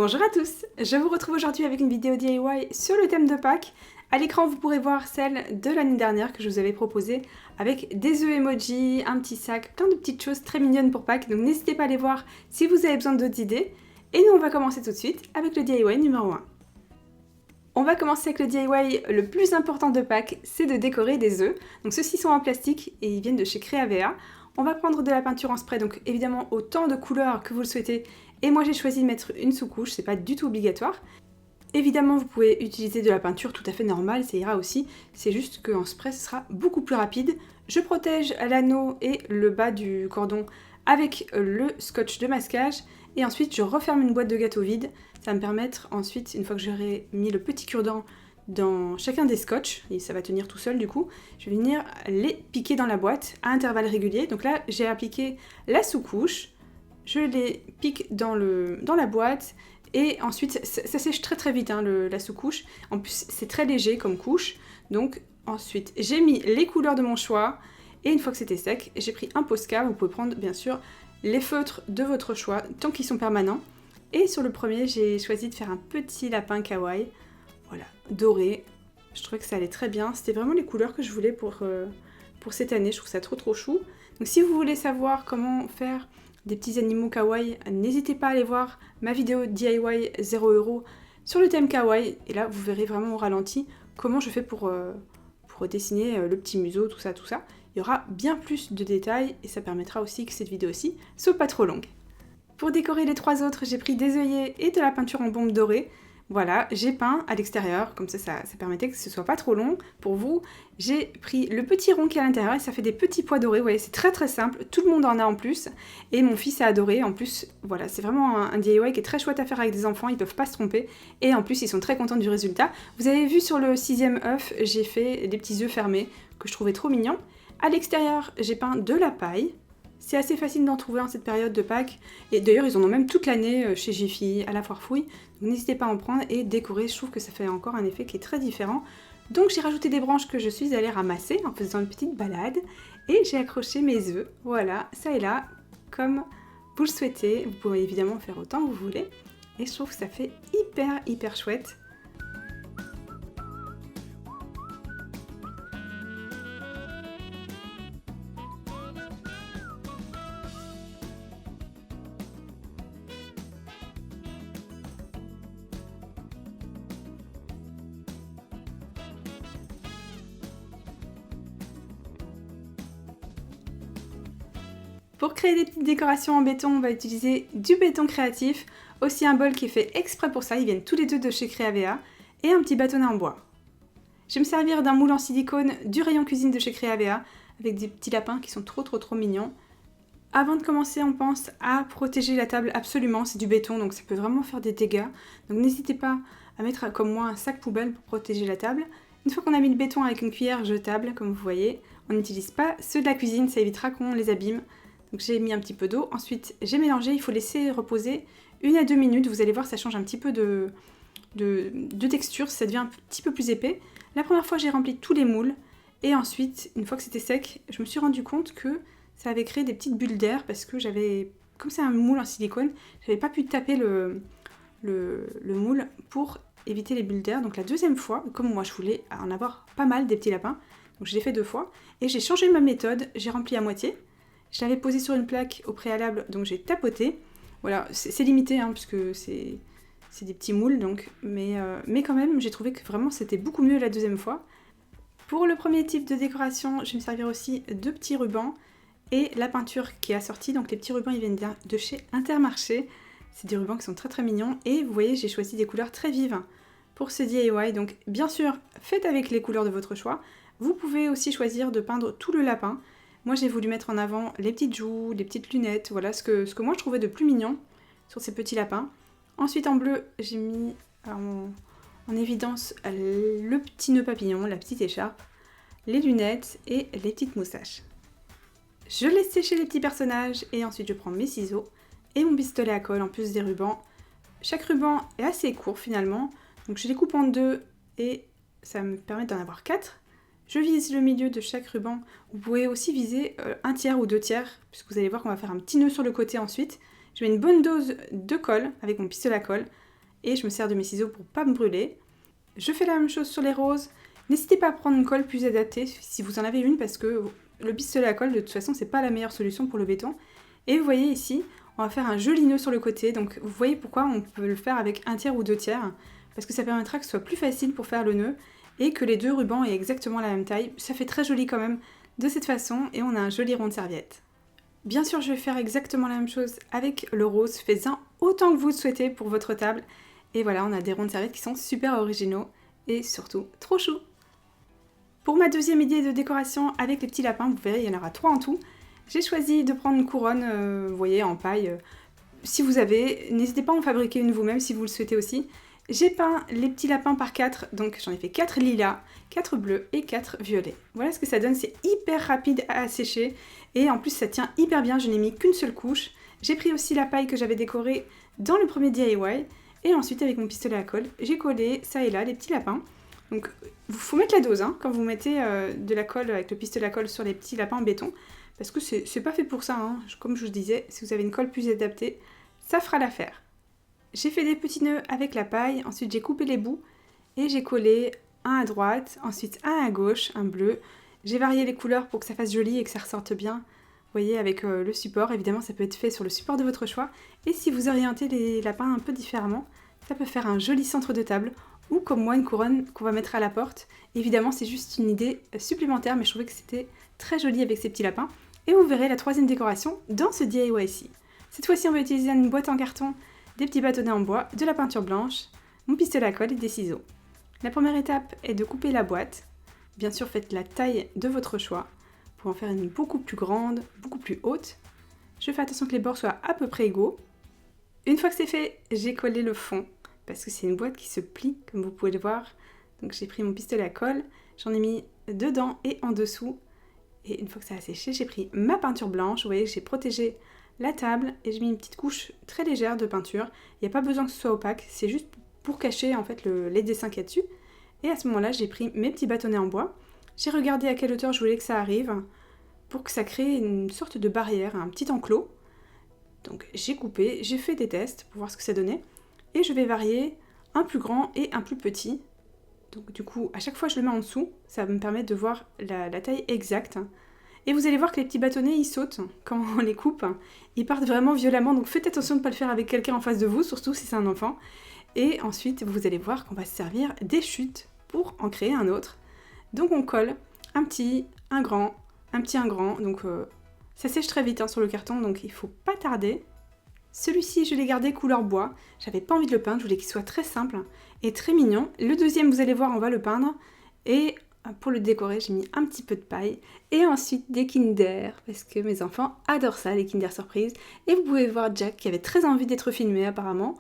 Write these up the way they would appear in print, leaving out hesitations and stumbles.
Bonjour à tous, je vous retrouve aujourd'hui avec une vidéo DIY sur le thème de Pâques. À l'écran vous pourrez voir celle de l'année dernière que je vous avais proposée avec des œufs emoji, un petit sac, plein de petites choses très mignonnes pour Pâques, donc n'hésitez pas à les voir si vous avez besoin d'autres idées. Et nous on va commencer tout de suite avec le DIY numéro 1. On va commencer avec le DIY le plus important de Pâques, c'est de décorer des œufs. Donc ceux-ci sont en plastique et ils viennent de chez Creavea. On va prendre de la peinture en spray, donc évidemment autant de couleurs que vous le souhaitez. Et moi j'ai choisi de mettre une sous-couche, c'est pas du tout obligatoire. Évidemment vous pouvez utiliser de la peinture tout à fait normale, ça ira aussi. C'est juste qu'en spray ce sera beaucoup plus rapide. Je protège l'anneau et le bas du cordon avec le scotch de masquage. Et ensuite je referme une boîte de gâteau vide. Ça va me permettre ensuite, une fois que j'aurai mis le petit cure-dent dans chacun des scotch, et ça va tenir tout seul du coup, je vais venir les piquer dans la boîte à intervalles réguliers. Donc là j'ai appliqué la sous-couche. Je les pique dans la boîte et ensuite ça sèche très vite hein, la sous-couche. En plus c'est très léger comme couche. Donc ensuite j'ai mis les couleurs de mon choix et une fois que c'était sec, j'ai pris un Posca. Vous pouvez prendre bien sûr les feutres de votre choix tant qu'ils sont permanents. Et sur le premier j'ai choisi de faire un petit lapin kawaii. Voilà, doré. Je trouvais que ça allait très bien. C'était vraiment les couleurs que je voulais pour cette année. Je trouve ça trop chou. Donc si vous voulez savoir comment faire des petits animaux kawaii, n'hésitez pas à aller voir ma vidéo DIY 0€ sur le thème kawaii. Et là, vous verrez vraiment au ralenti comment je fais pour dessiner le petit museau, tout ça. Il y aura bien plus de détails et ça permettra aussi que cette vidéo-ci soit pas trop longue. Pour décorer les trois autres, j'ai pris des œillets et de la peinture en bombe dorée. Voilà, j'ai peint à l'extérieur, comme ça permettait que ce soit pas trop long pour vous. J'ai pris le petit rond qui est à l'intérieur et ça fait des petits pois dorés. Vous voyez, c'est très simple, tout le monde en a en plus. Et mon fils a adoré, en plus, voilà, c'est vraiment un DIY qui est très chouette à faire avec des enfants, ils peuvent pas se tromper. Et en plus, ils sont très contents du résultat. Vous avez vu sur le 6e œuf, j'ai fait des petits œufs fermés que je trouvais trop mignons. À l'extérieur, j'ai peint de la paille. C'est assez facile d'en trouver en cette période de Pâques. Et d'ailleurs, ils en ont même toute l'année chez Jiffy, à la Foire Fouille. Donc n'hésitez pas à en prendre et décorer. Je trouve que ça fait encore un effet qui est très différent. Donc j'ai rajouté des branches que je suis allée ramasser en faisant une petite balade. Et j'ai accroché mes œufs. Voilà, ça et là, comme vous le souhaitez. Vous pouvez évidemment faire autant que vous voulez. Et je trouve que ça fait hyper chouette. Pour créer des petites décorations en béton, on va utiliser du béton créatif, aussi un bol qui est fait exprès pour ça, ils viennent tous les deux de chez Creavea, et un petit bâtonnet en bois. Je vais me servir d'un moule en silicone du rayon cuisine de chez Creavea, avec des petits lapins qui sont trop mignons. Avant de commencer, on pense à protéger la table absolument, c'est du béton donc ça peut vraiment faire des dégâts. Donc n'hésitez pas à mettre comme moi un sac poubelle pour protéger la table. Une fois qu'on a mis le béton avec une cuillère jetable, comme vous voyez, on n'utilise pas ceux de la cuisine, ça évitera qu'on les abîme. Donc j'ai mis un petit peu d'eau, ensuite j'ai mélangé, il faut laisser reposer 1 à 2 minutes, vous allez voir ça change un petit peu de texture, ça devient un petit peu plus épais. La première fois j'ai rempli tous les moules, et ensuite, une fois que c'était sec, je me suis rendu compte que ça avait créé des petites bulles d'air, parce que comme c'est un moule en silicone, j'avais pas pu taper le moule pour éviter les bulles d'air. Donc la deuxième fois, comme moi je voulais en avoir pas mal des petits lapins, donc je l'ai fait 2 fois, et j'ai changé ma méthode, j'ai rempli à moitié. Je l'avais posé sur une plaque au préalable, donc j'ai tapoté. Voilà, c'est limité, hein, puisque c'est des petits moules, donc, mais quand même, j'ai trouvé que vraiment c'était beaucoup mieux la deuxième fois. Pour le premier type de décoration, je vais me servir aussi de petits rubans et la peinture qui est assortie. Donc les petits rubans, ils viennent de chez Intermarché. C'est des rubans qui sont très mignons. Et vous voyez, j'ai choisi des couleurs très vives pour ce DIY. Donc bien sûr, faites avec les couleurs de votre choix. Vous pouvez aussi choisir de peindre tout le lapin. Moi j'ai voulu mettre en avant les petites joues, les petites lunettes, voilà ce que moi je trouvais de plus mignon sur ces petits lapins. Ensuite en bleu, j'ai mis en évidence le petit nœud papillon, la petite écharpe, les lunettes et les petites moustaches. Je laisse sécher les petits personnages et ensuite je prends mes ciseaux et mon pistolet à colle en plus des rubans. Chaque ruban est assez court finalement, donc je les coupe en 2 et ça me permet d'en avoir 4. Je vise le milieu de chaque ruban. Vous pouvez aussi viser 1/3 ou 2/3, puisque vous allez voir qu'on va faire un petit nœud sur le côté ensuite. Je mets une bonne dose de colle avec mon pistolet à colle. et je me sers de mes ciseaux pour pas me brûler. Je fais la même chose sur les roses. N'hésitez pas à prendre une colle plus adaptée si vous en avez une parce que le pistolet à colle de toute façon c'est pas la meilleure solution pour le béton. Et vous voyez ici, on va faire un joli nœud sur le côté, donc vous voyez pourquoi on peut le faire avec 1/3 ou 2/3 parce que ça permettra que ce soit plus facile pour faire le nœud et que les deux rubans aient exactement la même taille. Ça fait très joli quand même de cette façon et on a un joli rond de serviette. Bien sûr, je vais faire exactement la même chose avec le rose. Faites-en autant que vous le souhaitez pour votre table. Et voilà, on a des ronds de serviette qui sont super originaux et surtout trop choux. Pour ma deuxième idée de décoration avec les petits lapins, vous verrez, il y en aura 3 en tout. J'ai choisi de prendre une couronne, vous voyez, en paille. Si vous avez, n'hésitez pas à en fabriquer une vous-même si vous le souhaitez aussi. J'ai peint les petits lapins par 4, donc j'en ai fait 4 lilas, 4 bleus et 4 violets. Voilà ce que ça donne, c'est hyper rapide à sécher et en plus ça tient hyper bien, je n'ai mis qu'une seule couche. J'ai pris aussi la paille que j'avais décorée dans le premier DIY et ensuite avec mon pistolet à colle, j'ai collé ça et là les petits lapins. Donc il faut mettre la dose quand vous mettez de la colle avec le pistolet à colle sur les petits lapins en béton parce que c'est pas fait pour ça, comme je vous disais, si vous avez une colle plus adaptée, ça fera l'affaire. J'ai fait des petits nœuds avec la paille, ensuite j'ai coupé les bouts et j'ai collé un à droite, ensuite un à gauche, un bleu. J'ai varié les couleurs pour que ça fasse joli et que ça ressorte bien. Vous voyez, avec le support, évidemment ça peut être fait sur le support de votre choix. Et si vous orientez les lapins un peu différemment, ça peut faire un joli centre de table ou comme moi une couronne qu'on va mettre à la porte. Évidemment c'est juste une idée supplémentaire mais je trouvais que c'était très joli avec ces petits lapins. Et vous verrez la troisième décoration dans ce DIY ici. Cette fois-ci on va utiliser une boîte en carton, des petits bâtonnets en bois, de la peinture blanche, mon pistolet à colle et des ciseaux. La première étape est de couper la boîte. Bien sûr, faites la taille de votre choix pour en faire une beaucoup plus grande, beaucoup plus haute. Je fais attention que les bords soient à peu près égaux. Une fois que c'est fait, j'ai collé le fond parce que c'est une boîte qui se plie, comme vous pouvez le voir. Donc j'ai pris mon pistolet à colle, j'en ai mis dedans et en dessous. Et une fois que ça a séché, j'ai pris ma peinture blanche. Vous voyez, j'ai protégé la table et j'ai mis une petite couche très légère de peinture. Il n'y a pas besoin que ce soit opaque, c'est juste pour cacher en fait les dessins qu'il y a dessus. Et à ce moment-là, j'ai pris mes petits bâtonnets en bois. J'ai regardé à quelle hauteur je voulais que ça arrive pour que ça crée une sorte de barrière, un petit enclos. Donc j'ai coupé, j'ai fait des tests pour voir ce que ça donnait. Et je vais varier un plus grand et un plus petit. Donc du coup, à chaque fois je le mets en dessous, ça va me permettre de voir la taille exacte. Et vous allez voir que les petits bâtonnets, ils sautent quand on les coupe. Ils partent vraiment violemment, donc faites attention de ne pas le faire avec quelqu'un en face de vous, surtout si c'est un enfant. Et ensuite, vous allez voir qu'on va se servir des chutes pour en créer un autre. Donc on colle un petit, un grand, un petit, un grand. Donc ça sèche très vite sur le carton, donc il faut pas tarder. Celui-ci, je l'ai gardé couleur bois. J'avais pas envie de le peindre, je voulais qu'il soit très simple et très mignon. Le deuxième, vous allez voir, on va le peindre. Et pour le décorer, j'ai mis un petit peu de paille et ensuite des Kinder parce que mes enfants adorent ça, les Kinder Surprise. Et vous pouvez voir Jack qui avait très envie d'être filmé apparemment.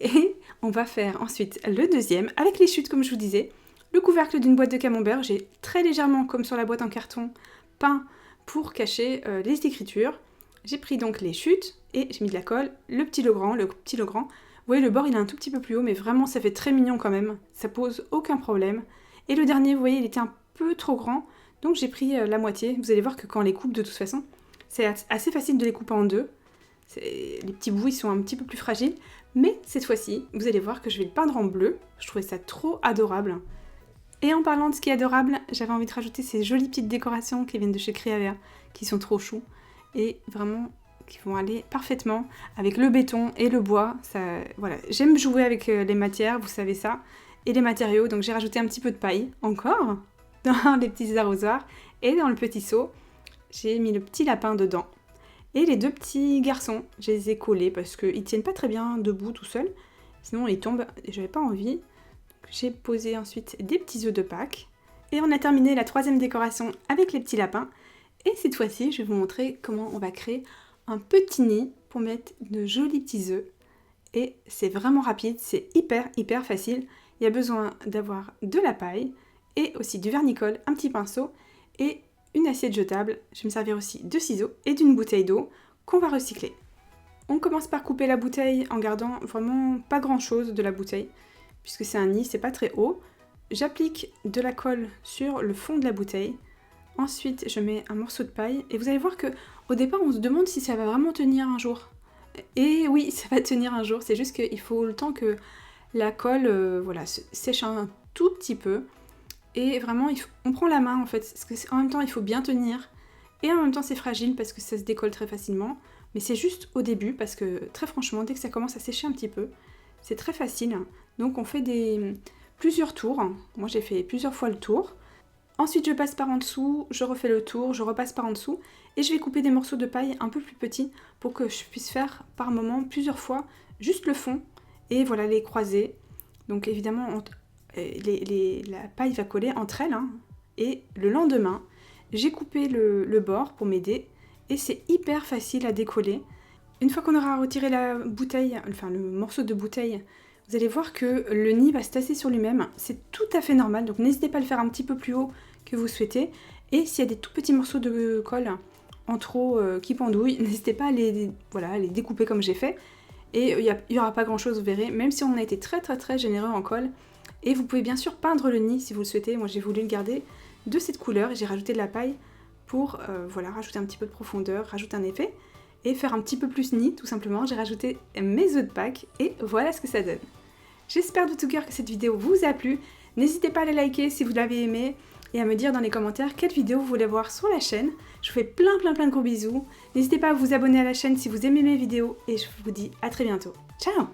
Et on va faire ensuite le deuxième avec les chutes comme je vous disais. Le couvercle d'une boîte de camembert, j'ai très légèrement, comme sur la boîte en carton, peint pour cacher les écritures. J'ai pris donc les chutes et j'ai mis de la colle, le petit, le grand. Vous voyez, le bord il est un tout petit peu plus haut, mais vraiment ça fait très mignon quand même. Ça pose aucun problème. Et le dernier, vous voyez, il était un peu trop grand, donc j'ai pris la moitié. Vous allez voir que quand on les coupe de toute façon, c'est assez facile de les couper en deux. Les petits bouts, ils sont un petit peu plus fragiles. Mais cette fois-ci, vous allez voir que je vais le peindre en bleu. Je trouvais ça trop adorable. Et en parlant de ce qui est adorable, j'avais envie de rajouter ces jolies petites décorations qui viennent de chez Creavea, qui sont trop chou. Et vraiment, qui vont aller parfaitement avec le béton et le bois. Ça, voilà. J'aime jouer avec les matières, vous savez ça. Et les matériaux, donc j'ai rajouté un petit peu de paille, encore, dans les petits arrosoirs. Et dans le petit seau, j'ai mis le petit lapin dedans. Et les deux petits garçons, je les ai collés parce qu'ils tiennent pas très bien debout tout seuls. Sinon ils tombent et j'avais pas envie. J'ai posé ensuite des petits œufs de Pâques. Et on a terminé la troisième décoration avec les petits lapins. Et cette fois-ci, je vais vous montrer comment on va créer un petit nid pour mettre de jolis petits œufs. Et c'est vraiment rapide, c'est hyper facile. Il y a besoin d'avoir de la paille et aussi du vernicole, un petit pinceau et une assiette jetable. Je vais me servir aussi de ciseaux et d'une bouteille d'eau qu'on va recycler. On commence par couper la bouteille en gardant vraiment pas grand chose de la bouteille puisque c'est un nid, c'est pas très haut. J'applique de la colle sur le fond de la bouteille. Ensuite, je mets un morceau de paille et vous allez voir que au départ, on se demande si ça va vraiment tenir un jour. Et oui, ça va tenir un jour, c'est juste qu'il faut le temps que la colle voilà, sèche un tout petit peu. Et vraiment, on prend la main en fait, parce qu'en même temps il faut bien tenir, et en même temps c'est fragile parce que ça se décolle très facilement. Mais c'est juste au début, parce que très franchement, dès que ça commence à sécher un petit peu, c'est très facile. Donc on fait plusieurs tours. Moi j'ai fait plusieurs fois le tour. Ensuite je passe par en dessous, je refais le tour, je repasse par en dessous, et je vais couper des morceaux de paille un peu plus petits pour que je puisse faire par moment plusieurs fois juste le fond, et voilà, les croiser. Donc évidemment la paille va coller entre elles, hein. Et le lendemain, j'ai coupé le bord pour m'aider, et c'est hyper facile à décoller. Une fois qu'on aura retiré la bouteille, enfin le morceau de bouteille, vous allez voir que le nid va se tasser sur lui-même. C'est tout à fait normal, donc n'hésitez pas à le faire un petit peu plus haut que vous souhaitez. Et s'il y a des tout petits morceaux de colle en trop qui pendouillent, n'hésitez pas à les découper comme j'ai fait. Et il n'y aura pas grand chose, vous verrez, même si on a été très généreux en colle. Et vous pouvez bien sûr peindre le nid si vous le souhaitez. Moi j'ai voulu le garder de cette couleur et j'ai rajouté de la paille pour voilà, rajouter un petit peu de profondeur, rajouter un effet. Et faire un petit peu plus nid, tout simplement. J'ai rajouté mes œufs de Pâques et voilà ce que ça donne. J'espère de tout cœur que cette vidéo vous a plu. N'hésitez pas à la liker si vous l'avez aimé et à me dire dans les commentaires quelle vidéo vous voulez voir sur la chaîne. Je vous fais plein de gros bisous. N'hésitez pas à vous abonner à la chaîne si vous aimez mes vidéos et je vous dis à très bientôt. Ciao!